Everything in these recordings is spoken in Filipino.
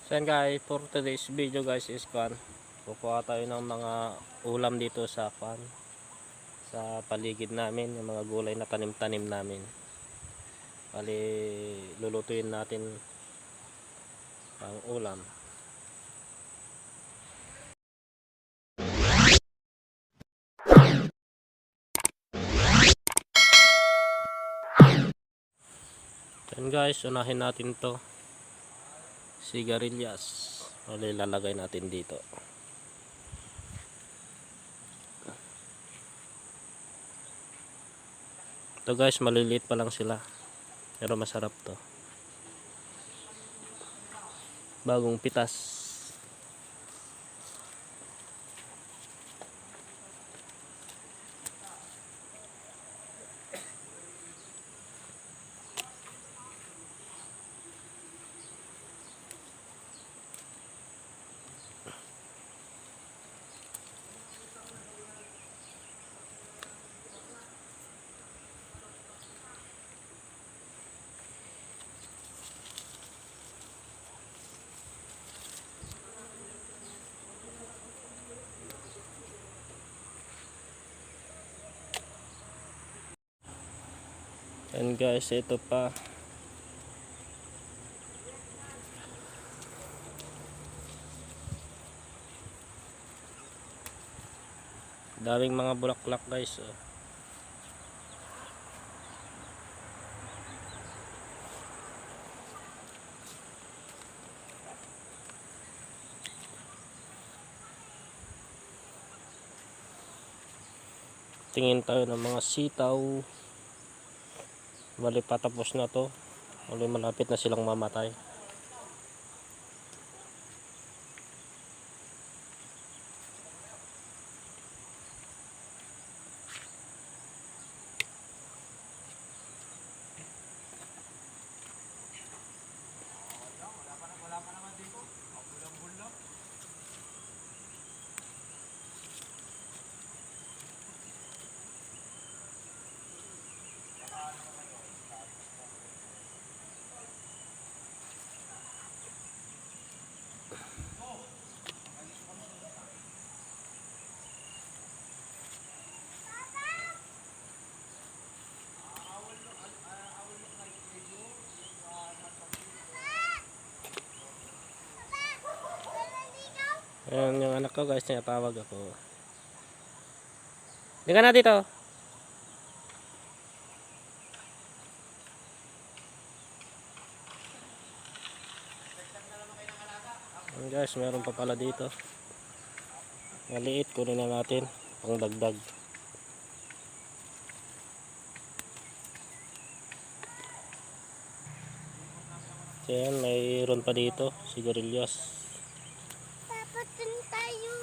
So yan guys, for today's video guys is kukuha tayo ng mga ulam dito sa sa paligid namin, yung mga gulay na tanim-tanim namin. Bali lulutuin natin ang ulam. Yan guys, unahin natin to sigarilyas. Bali lalagay natin dito. Ito guys, maliliit pa lang sila. Pero masarap to. Bagong pitas. And guys, ito pa. Daming mga bulaklak guys. Tingin tayo ng mga sitaw. Bali patapos na to. Bali malapit na silang mamatay. Ayan yung anak ko guys, tinatawag ako. Hindi ka na dito. Ayan guys, meron pa pala dito. Maliit, kunin na natin pang dagdag. Ayan, mayroon pa dito sigarilyas. Papatin tayo.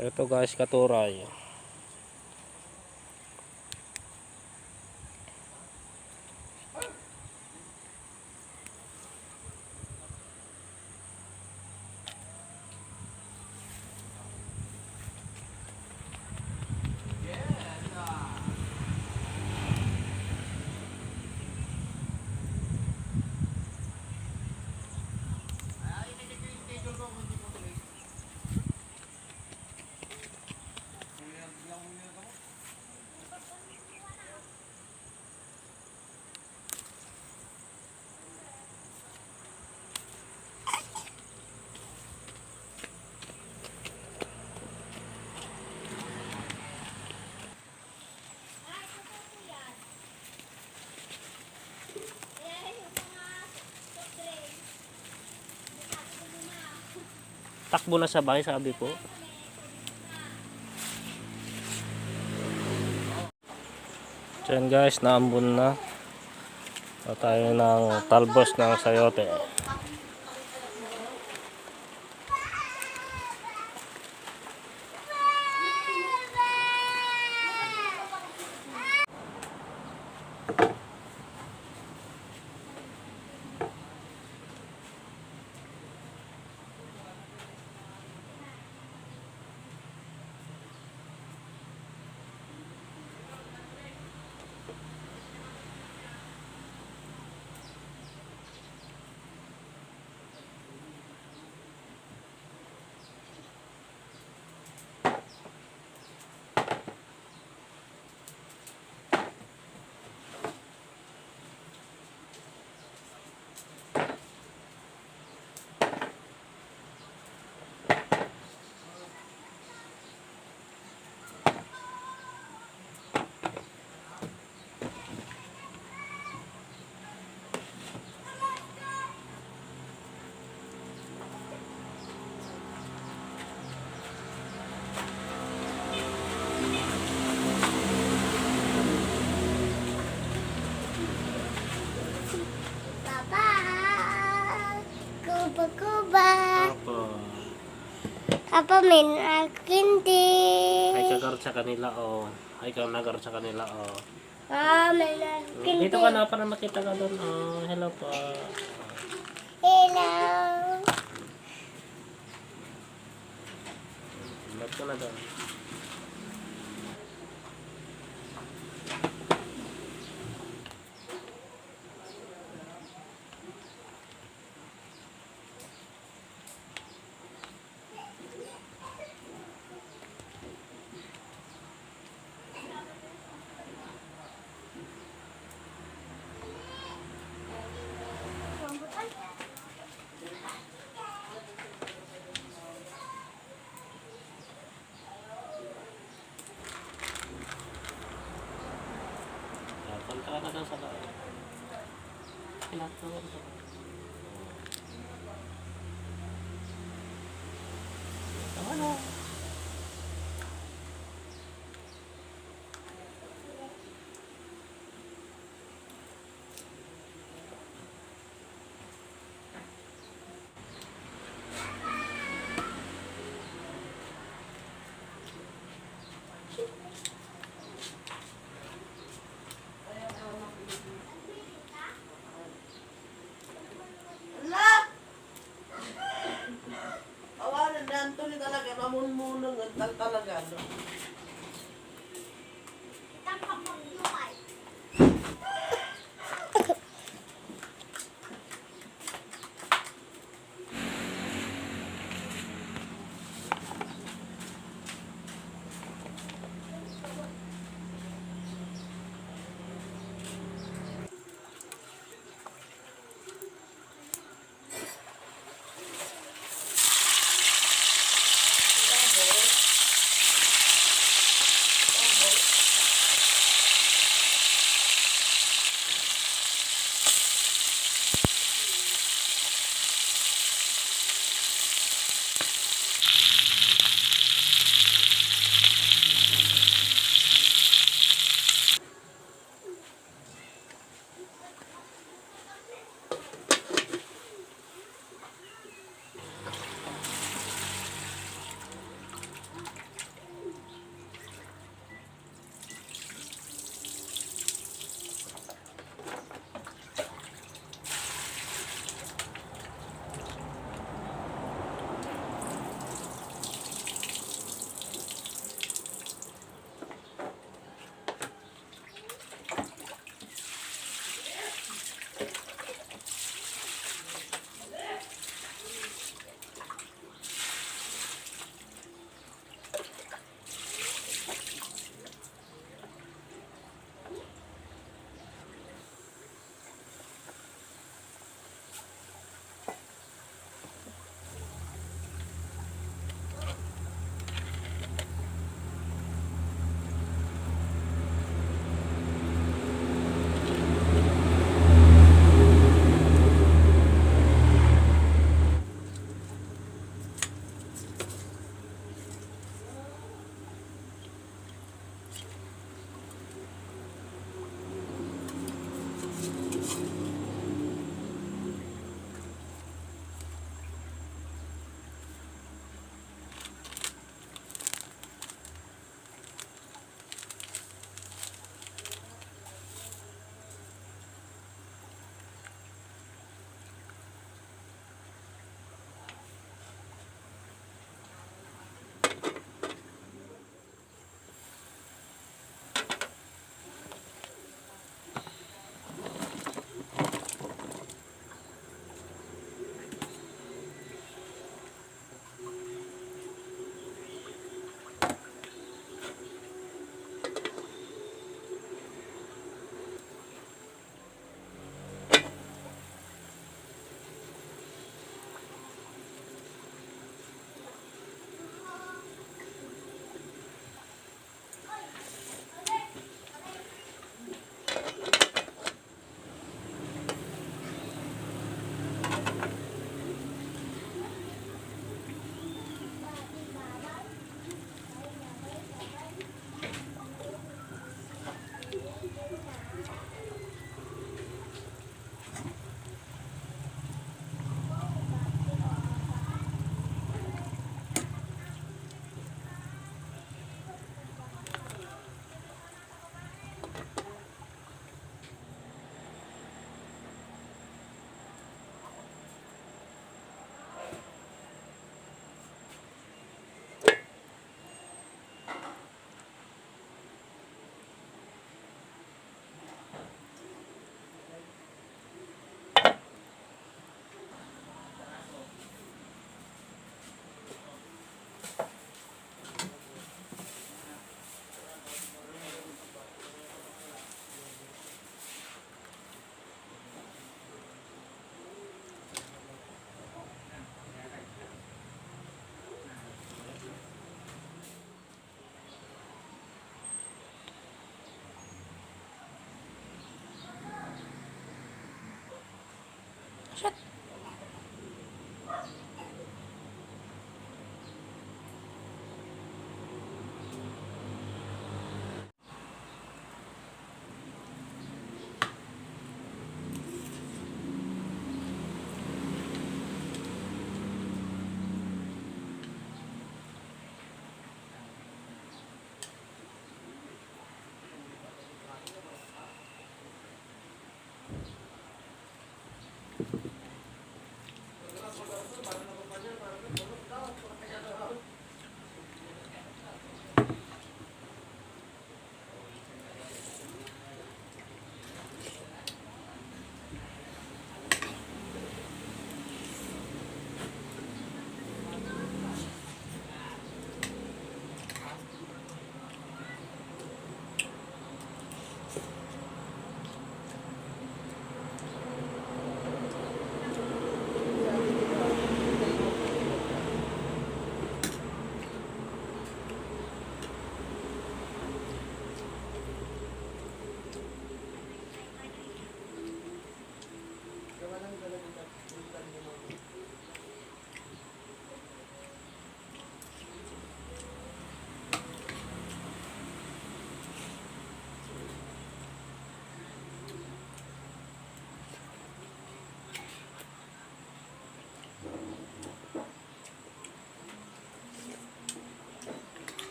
Ito guys, katuray. Takbo na sa bahay, sabi ko. So yan guys, naambun na. Tayo ng talbos ng sayote. Papa, kuba-kuba. Opo. Papa, may nakindi. Ay kagarot sa kanila, oh. Ay ka nagarot sa kanila, oh. Ah, may nakindi. Dito ka na para makita ka doon, oh. Hello po. Hello. Load ko na doon. Punta ka na doon sa loob. Pinatuloy ko. Tama na. Awalan na Anthony talaga, mamun